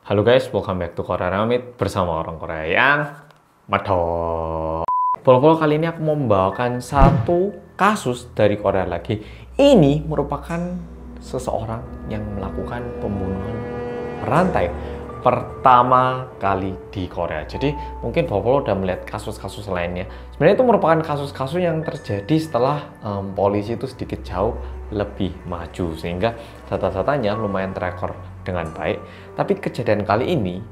Halo guys, welcome back to Korea Ramit bersama orang Korea yang medok. Follow kali ini aku mau membawakan satu kasus dari Korea lagi. Ini merupakan seseorang yang melakukan pembunuhan berantai pertama kali di Korea. Jadi mungkin Follow udah melihat kasus-kasus lainnya. Sebenarnya itu merupakan kasus-kasus yang terjadi setelah polisi itu sedikit jauh lebih maju, sehingga data-datanya lumayan terekor dengan baik. Tapi kejadian kali ini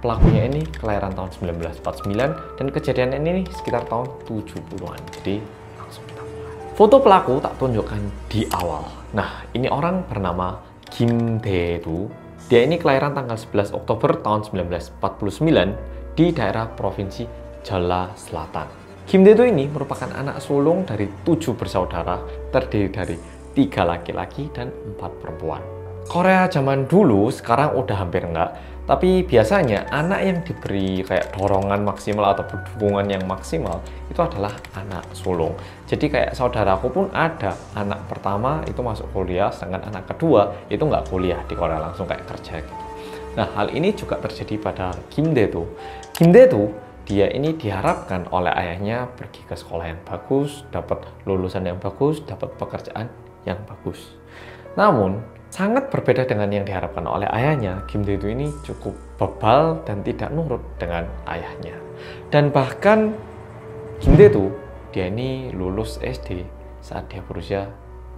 pelakunya ini kelahiran tahun 1949 dan kejadian ini sekitar tahun 70-an. Jadi langsung kita mulai. Foto pelaku tak tunjukkan di awal. Nah, ini orang bernama Kim Dae-do. Dia ini kelahiran tanggal 11 Oktober tahun 1949 di daerah provinsi Jeolla Selatan. Kim Dae-do ini merupakan anak sulung dari 7 bersaudara, terdiri dari 3 laki-laki dan 4 perempuan. Korea zaman dulu sekarang udah hampir enggak, tapi biasanya anak yang diberi kayak dorongan maksimal atau dukungan yang maksimal itu adalah anak sulung. Jadi kayak saudaraku pun ada anak pertama itu masuk kuliah, sedangkan anak kedua itu nggak kuliah di Korea, langsung kayak kerja gitu. Nah, hal ini juga terjadi pada Kim Dae-do. Kim Dae-do dia ini diharapkan oleh ayahnya pergi ke sekolah yang bagus, dapat lulusan yang bagus, dapat pekerjaan yang bagus. Namun sangat berbeda dengan yang diharapkan oleh ayahnya. Kim Dae-do ini cukup bebal dan tidak nurut dengan ayahnya. Dan bahkan Kim Dae-do dia ini lulus SD saat dia berusia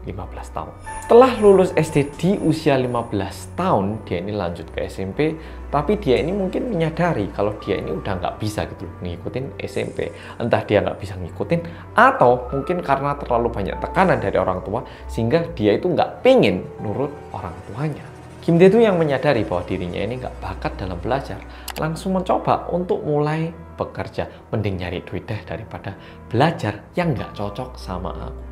15 tahun. Setelah lulus SD di usia 15 tahun, dia ini lanjut ke SMP, tapi dia ini mungkin menyadari kalau dia ini udah nggak bisa gitu loh ngikutin SMP. Entah dia nggak bisa ngikutin, atau mungkin karena terlalu banyak tekanan dari orang tua, sehingga dia itu nggak pengen nurut orang tuanya. Kim Dae-do yang menyadari bahwa dirinya ini nggak bakat dalam belajar, langsung mencoba untuk mulai bekerja. Mending nyari duit deh daripada belajar yang nggak cocok sama aku.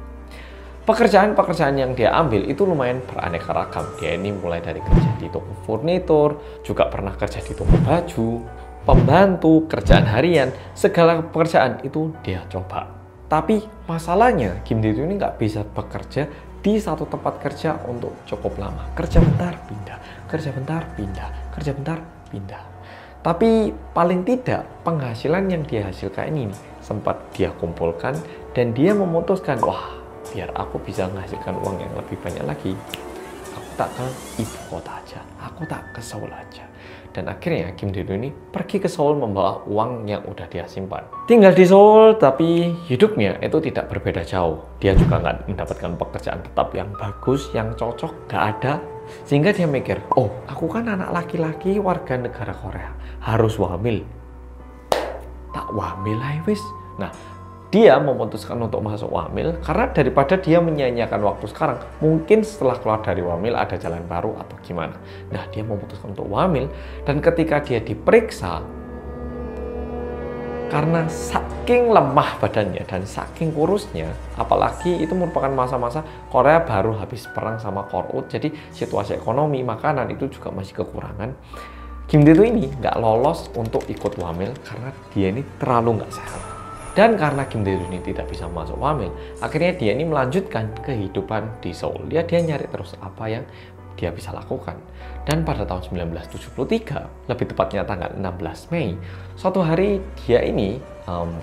Pekerjaan-pekerjaan yang dia ambil itu lumayan beraneka ragam. Dia ini mulai dari kerja di toko furnitur, juga pernah kerja di toko baju, pembantu, kerjaan harian, segala pekerjaan itu dia coba. Tapi masalahnya Kim Dae-do ini nggak bisa bekerja di satu tempat kerja untuk cukup lama. Kerja bentar, pindah, kerja bentar, pindah, kerja bentar, pindah. Tapi paling tidak penghasilan yang dia hasilkan ini sempat dia kumpulkan dan dia memutuskan, wah, biar aku bisa menghasilkan uang yang lebih banyak lagi, aku tak ke ibu kota aja, aku tak ke Seoul aja. Dan akhirnya Kim Dae-do ini pergi ke Seoul membawa uang yang udah dia simpan. Tinggal di Seoul, tapi hidupnya itu tidak berbeda jauh. Dia juga nggak mendapatkan pekerjaan tetap yang bagus, yang cocok, nggak ada. Sehingga dia mikir, oh, aku kan anak laki-laki warga negara Korea, harus wamil. Tak wamil aja wis. Nah, dia memutuskan untuk masuk wamil karena daripada dia menyia-nyiakan waktu sekarang, mungkin setelah keluar dari wamil ada jalan baru atau gimana. Nah, dia memutuskan untuk wamil, dan ketika dia diperiksa, karena saking lemah badannya dan saking kurusnya, apalagi itu merupakan masa-masa Korea baru habis perang sama Korut, jadi situasi ekonomi, makanan itu juga masih kekurangan. Kim Dae-do ini nggak lolos untuk ikut wamil karena dia ini terlalu nggak sehat. Dan karena Kim Dae-do ini tidak bisa masuk wamil, akhirnya dia ini melanjutkan kehidupan di Seoul. Dia nyari terus apa yang dia bisa lakukan. Dan pada tahun 1973, lebih tepatnya tanggal 16 Mei, suatu hari dia ini,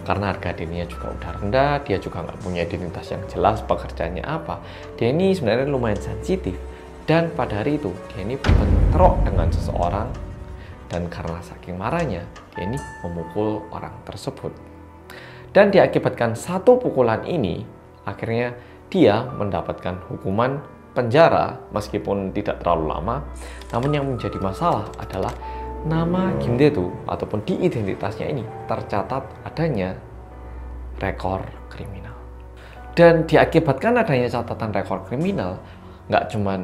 karena harga dirinya juga udah rendah, dia juga nggak punya identitas yang jelas pekerjaannya apa, dia ini sebenarnya lumayan sensitif. Dan pada hari itu, dia ini bentrok dengan seseorang, dan karena saking marahnya, dia ini memukul orang tersebut. Dan diakibatkan satu pukulan ini, akhirnya dia mendapatkan hukuman penjara meskipun tidak terlalu lama. Namun yang menjadi masalah adalah nama Kim Dae-do ataupun di identitasnya ini tercatat adanya rekor kriminal. Dan diakibatkan adanya catatan rekor kriminal, nggak cuman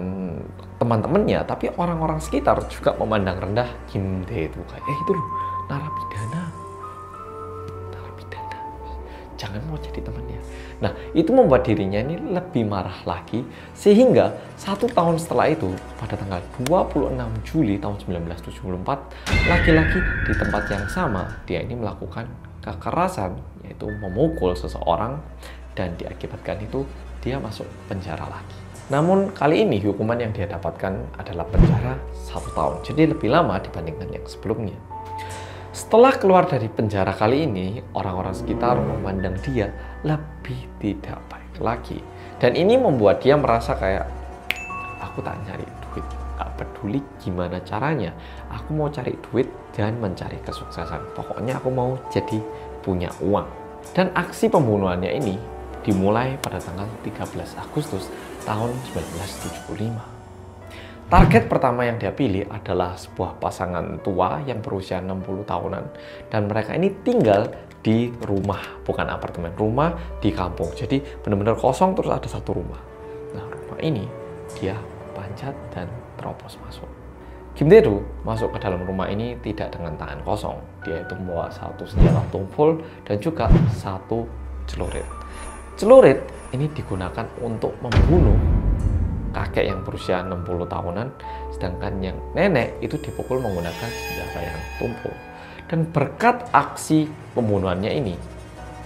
teman-temannya, tapi orang-orang sekitar juga memandang rendah Kim Dae-do. Kayak, itu loh, narapidana. Jangan mau jadi temannya. Nah, itu membuat dirinya ini lebih marah lagi, sehingga 1 tahun setelah itu, pada tanggal 26 Juli tahun 1974, laki-laki di tempat yang sama, dia ini melakukan kekerasan, yaitu memukul seseorang, dan diakibatkan itu dia masuk penjara lagi. Namun kali ini hukuman yang dia dapatkan adalah penjara 1 tahun. Jadi lebih lama dibandingkan yang sebelumnya. Setelah keluar dari penjara kali ini, orang-orang sekitar memandang dia lebih tidak baik lagi. Dan ini membuat dia merasa kayak, aku tak cari duit, gak peduli gimana caranya. Aku mau cari duit dan mencari kesuksesan. Pokoknya aku mau jadi punya uang. Dan aksi pembunuhannya ini dimulai pada tanggal 13 Agustus tahun 1975. Target pertama yang dia pilih adalah sebuah pasangan tua yang berusia 60 tahunan. Dan mereka ini tinggal di rumah, bukan apartemen, rumah di kampung. Jadi benar-benar kosong terus ada satu rumah. Nah, rumah ini dia panjat dan terobos masuk. Kim Dae-do masuk ke dalam rumah ini tidak dengan tangan kosong. Dia itu membawa satu senjata tumpul dan juga satu celurit. Celurit ini digunakan untuk membunuh kakek yang berusia 60 tahunan, sedangkan yang nenek itu dipukul menggunakan senjata yang tumpul. Dan berkat aksi pembunuhannya ini,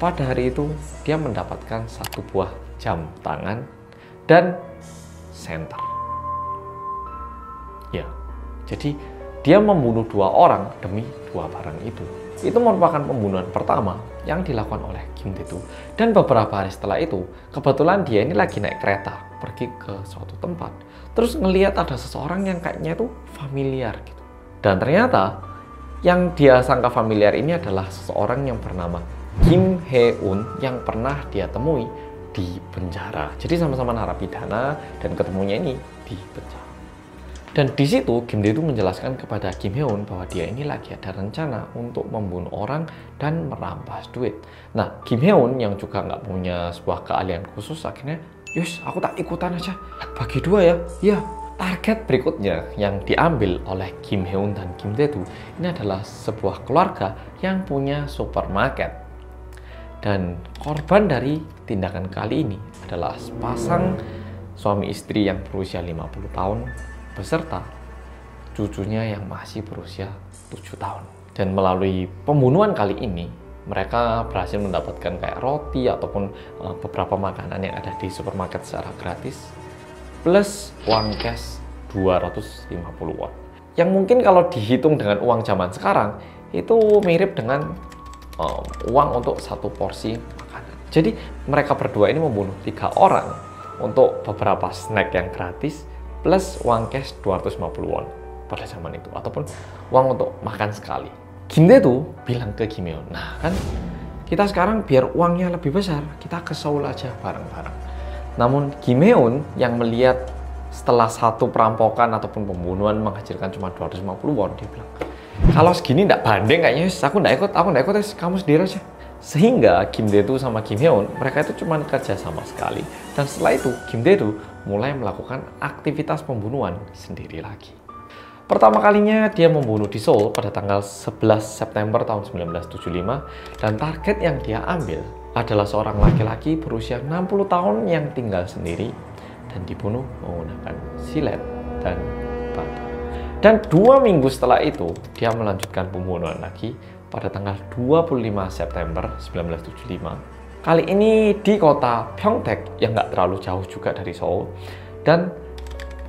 pada hari itu dia mendapatkan satu buah jam tangan dan senter. Ya, jadi dia membunuh 2 orang demi 2 barang itu. Itu merupakan pembunuhan pertama yang dilakukan oleh Kim Dae-do. Dan beberapa hari setelah itu, kebetulan dia ini lagi naik kereta pergi ke suatu tempat. Terus ngelihat ada seseorang yang kayaknya itu familiar gitu. Dan ternyata yang dia sangka familiar ini adalah seseorang yang bernama Kim Hae-un yang pernah dia temui di penjara. Jadi sama-sama narapidana dan ketemunya ini di penjara. Dan di situ Kim Dae-do menjelaskan kepada Kim Hae-un bahwa dia ini lagi ada rencana untuk membunuh orang dan merampas duit. Nah, Kim Hae-un yang juga nggak punya sebuah keahlian khusus akhirnya, yus aku tak ikutan aja, bagi 2 ya. Ya, target berikutnya yang diambil oleh Kim Hae-un dan Kim Dae-do ini adalah sebuah keluarga yang punya supermarket. Dan korban dari tindakan kali ini adalah sepasang suami istri yang berusia 50 tahun beserta cucunya yang masih berusia 7 tahun. Dan melalui pembunuhan kali ini, mereka berhasil mendapatkan kayak roti ataupun beberapa makanan yang ada di supermarket secara gratis, plus uang cash 250 won. Yang mungkin kalau dihitung dengan uang zaman sekarang, itu mirip dengan uang untuk satu porsi makanan. Jadi mereka berdua ini membunuh 3 orang untuk beberapa snack yang gratis, plus uang cash 250 won pada zaman itu, ataupun uang untuk makan sekali. Kim Dae-do bilang ke Kim Hae-un, nah kan kita sekarang biar uangnya lebih besar, kita ke Seoul aja bareng-bareng. Namun Kim Hae-un yang melihat setelah satu perampokan ataupun pembunuhan menghasilkan cuma 250 won, dia bilang, kalau segini nggak banding kayaknya, aku nggak ikut, kamu sendiri aja. Sehingga Kim Dae-do sama Kim Hae-un, mereka itu cuma kerja sama sekali. Dan setelah itu, Kim Dae-do mulai melakukan aktivitas pembunuhan sendiri lagi. Pertama kalinya dia membunuh di Seoul pada tanggal 11 September tahun 1975. Dan target yang dia ambil adalah seorang laki-laki berusia 60 tahun yang tinggal sendiri dan dibunuh menggunakan silet dan batu. Dan 2 minggu setelah itu, dia melanjutkan pembunuhan lagi pada tanggal 25 September 1975. Kali ini di kota Pyeongtaek yang nggak terlalu jauh juga dari Seoul. Dan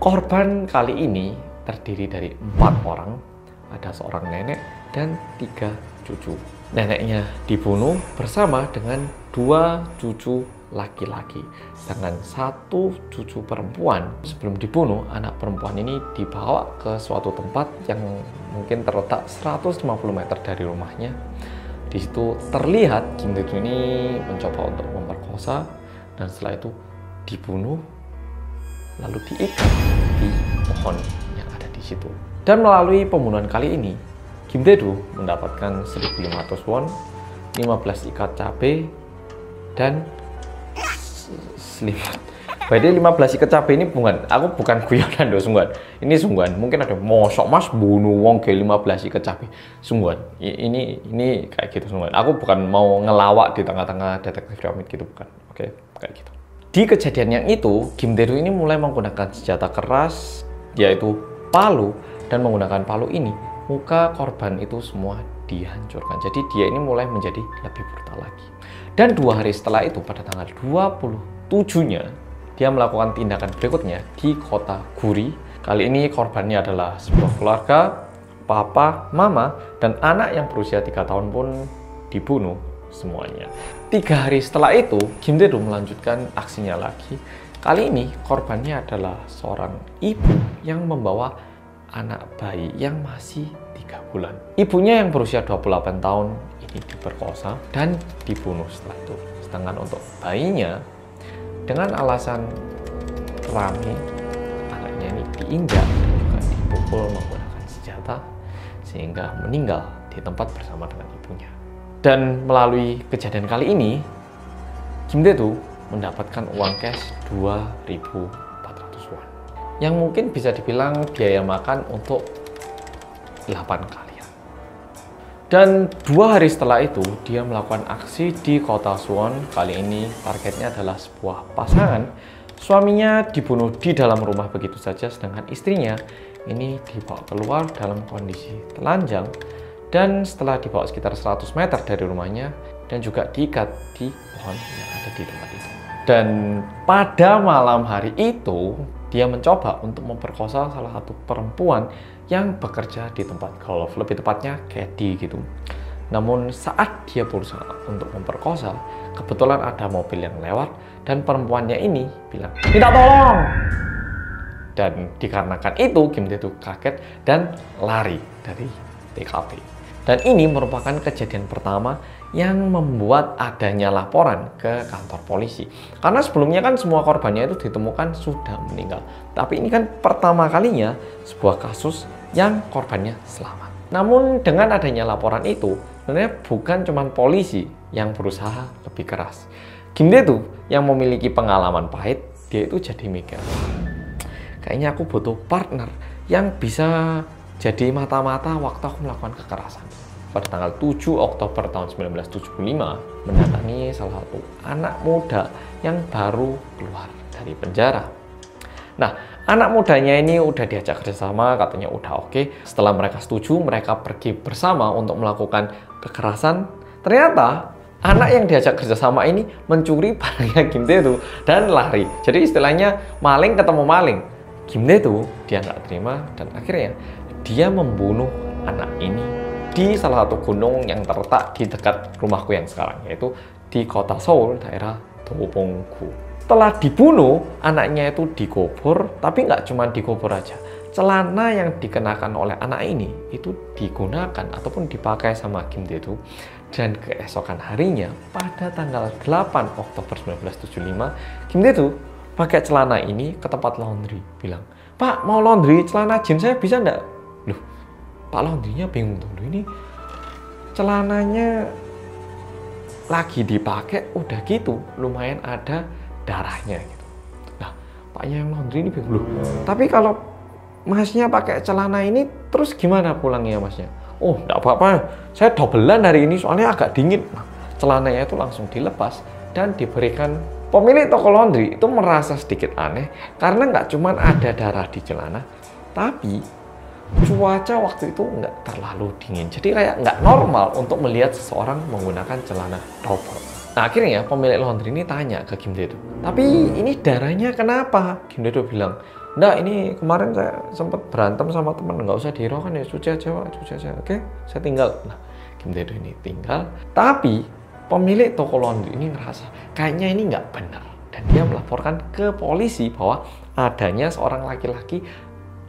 korban kali ini terdiri dari 4 orang. Ada seorang nenek dan 3 cucu. Neneknya dibunuh bersama dengan 2 cucu laki-laki. Sedangkan 1 cucu perempuan, sebelum dibunuh, anak perempuan ini dibawa ke suatu tempat yang mungkin terletak 150 meter dari rumahnya. Di situ terlihat Kim Dae-do ini mencoba untuk memperkosa, dan setelah itu dibunuh lalu diikat di pohon yang ada di situ. Dan melalui pembunuhan kali ini, Kim Dae-do mendapatkan 1.500 won, 15 ikat cabai, dan selimut. Berarti 15 ikat cabai ini bukan guyonan loh, sungguhan. Ini sungguhan. Mungkin ada mosok mas bunuh wong ke 15 ikat cabai. Sungguhan. Ini kayak gitu sungguhan. Aku bukan mau ngelawak di tengah-tengah detektif Pyramid gitu, bukan. Oke, kayak gitu. Di kejadian yang itu, Kim Dae-do ini mulai menggunakan senjata keras, yaitu palu, dan menggunakan palu ini, muka korban itu semua dihancurkan. Jadi dia ini mulai menjadi lebih brutal lagi. Dan 2 hari setelah itu, pada tanggal 27-nya, dia melakukan tindakan berikutnya di kota Guri. Kali ini korbannya adalah sebuah keluarga, papa, mama, dan anak yang berusia 3 tahun pun dibunuh semuanya. 3 hari setelah itu, Kim Dae-do melanjutkan aksinya lagi. Kali ini korbannya adalah seorang ibu yang membawa anak bayi yang masih 3 bulan. Ibunya yang berusia 28 tahun ini diperkosa dan dibunuh setelah itu. Sedangkan untuk bayinya, dengan alasan rame, anaknya ini diinjak dan juga dipukul menggunakan senjata sehingga meninggal di tempat bersama dengan ibunya. Dan melalui kejadian kali ini, Kim Dae-do mendapatkan uang cash 2.400 won, yang mungkin bisa dibilang biaya makan untuk 8 kalian. Dan 2 hari setelah itu, dia melakukan aksi di kota Suwon. Kali ini targetnya adalah sebuah pasangan. Suaminya dibunuh di dalam rumah begitu saja, sedangkan istrinya ini dibawa keluar dalam kondisi telanjang. Dan setelah dibawa sekitar 100 meter dari rumahnya, dan juga diikat di pohon yang ada di tempat itu. Dan pada malam hari itu, dia mencoba untuk memperkosa salah satu perempuan yang bekerja di tempat golf, lebih tepatnya caddy gitu. Namun saat dia berusaha untuk memperkosa, kebetulan ada mobil yang lewat dan perempuannya ini bilang, "Minta tolong!" Dan dikarenakan itu, Kim Dae-do kaget dan lari dari TKP. Dan ini merupakan kejadian pertama yang membuat adanya laporan ke kantor polisi. Karena sebelumnya kan semua korbannya itu ditemukan sudah meninggal. Tapi ini kan pertama kalinya sebuah kasus yang korbannya selamat. Namun dengan adanya laporan itu, sebenarnya bukan cuma polisi yang berusaha lebih keras. Kim Dae-do yang memiliki pengalaman pahit, dia itu jadi mikir, kayaknya aku butuh partner yang bisa jadi mata-mata waktu aku melakukan kekerasan. Pada tanggal 7 Oktober tahun 1975, mendatangi salah satu anak muda yang baru keluar dari penjara. Nah, anak mudanya ini udah diajak kerjasama, katanya udah oke. Setelah mereka setuju, mereka pergi bersama untuk melakukan kekerasan. Ternyata, anak yang diajak kerjasama ini mencuri barangnya Kim Dae-do dan lari. Jadi istilahnya maling ketemu maling. Kim Dae-do dia nggak terima dan akhirnya dia membunuh anak ini di salah satu gunung yang terletak di dekat rumahku yang sekarang, yaitu di kota Seoul, daerah Do-bong-gu. Setelah dibunuh, anaknya itu dikubur, tapi nggak cuma dikubur aja. Celana yang dikenakan oleh anak ini itu digunakan ataupun dipakai sama Kim Dae-do. Dan keesokan harinya, pada tanggal 8 Oktober 1975, Kim Dae-do pakai celana ini ke tempat laundry, bilang, "Pak, mau laundry celana jeans saya bisa nggak?" Loh, Pak laundrynya bingung tuh, ini celananya lagi dipakai udah gitu, lumayan ada darahnya gitu. Nah, Paknya yang laundry ini bingung, loh, tapi kalau masnya pakai celana ini terus gimana pulangnya masnya? Oh, enggak apa-apa, saya dobelan hari ini soalnya agak dingin. Nah, celananya itu langsung dilepas dan diberikan. Pemilik toko laundry itu merasa sedikit aneh karena nggak cuma ada darah di celana, tapi cuaca waktu itu nggak terlalu dingin. Jadi kayak nggak normal untuk melihat seseorang menggunakan celana double. Nah, akhirnya pemilik laundry ini tanya ke Kim Dae-do, "Tapi ini darahnya kenapa?" Kim Dae-do bilang, "Nggak, ini kemarin saya sempat berantem sama teman, nggak usah dihiraukan ya, cuci aja, cuci aja. Oke, saya tinggal." Nah, Kim Dae-do ini tinggal, tapi pemilik toko laundry ini ngerasa kayaknya ini nggak benar. Dan dia melaporkan ke polisi bahwa adanya seorang laki-laki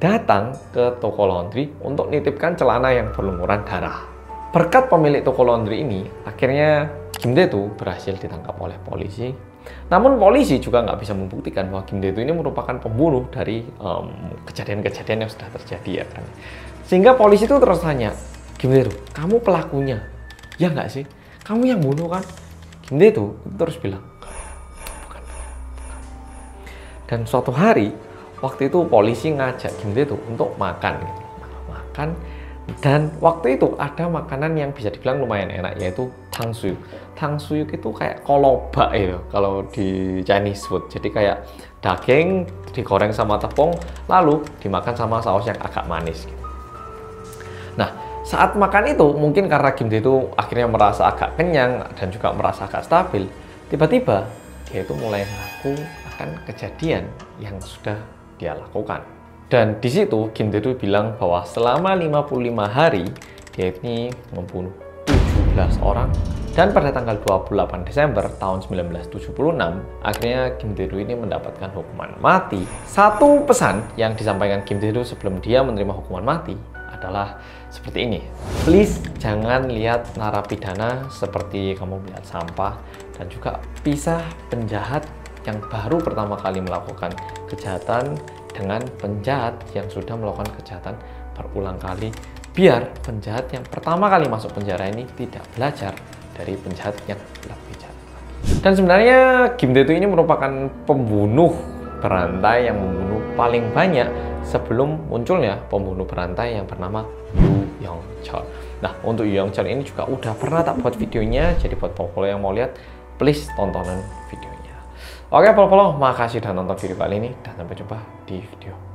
datang ke toko laundry untuk nitipkan celana yang berlumuran darah. Berkat pemilik toko laundry ini, akhirnya Kim Dae-do berhasil ditangkap oleh polisi. Namun polisi juga nggak bisa membuktikan bahwa Kim Dae-do ini merupakan pembunuh dari kejadian-kejadian yang sudah terjadi ya kan. Sehingga polisi itu terus tanya, "Kim Dae-do, kamu pelakunya? Ya nggak sih? Kamu yang bunuh kan?" Kim Dae-do terus bilang, bukan. Dan suatu hari, waktu itu polisi ngajak Kim Dae-do untuk makan gitu. Makan, dan waktu itu ada makanan yang bisa dibilang lumayan enak, yaitu tangsuyuk. Tangsuyuk itu kayak kolobak ya kalau di Chinese food. Jadi kayak daging digoreng sama tepung, lalu dimakan sama saus yang agak manis gitu. Nah, saat makan itu mungkin karena Kim Dae-do akhirnya merasa agak kenyang dan juga merasa agak stabil, tiba-tiba dia itu mulai ngaku menceritakan kejadian yang sudah dia lakukan. Dan di situ Kim Tae-do bilang bahwa selama 55 hari dia ini membunuh 17 orang. Dan pada tanggal 28 Desember tahun 1976, akhirnya Kim Tae-do ini mendapatkan hukuman mati. Satu pesan yang disampaikan Kim Tae-do sebelum dia menerima hukuman mati adalah seperti ini. Please jangan lihat narapidana seperti kamu melihat sampah, dan juga pisah penjahat yang baru pertama kali melakukan kejahatan dengan penjahat yang sudah melakukan kejahatan berulang kali, biar penjahat yang pertama kali masuk penjara ini tidak belajar dari penjahat yang lebih jahat. Dan sebenarnya Kim Tae-do ini merupakan pembunuh berantai yang membunuh paling banyak sebelum munculnya pembunuh berantai yang bernama Yoo Young-chul. Nah, untuk Yoo Young-chul ini juga udah pernah tak buat videonya, jadi buat polo yang mau lihat, please tontonan videonya. Oke, polo-polo, makasih udah nonton video kali ini, dan sampai jumpa di video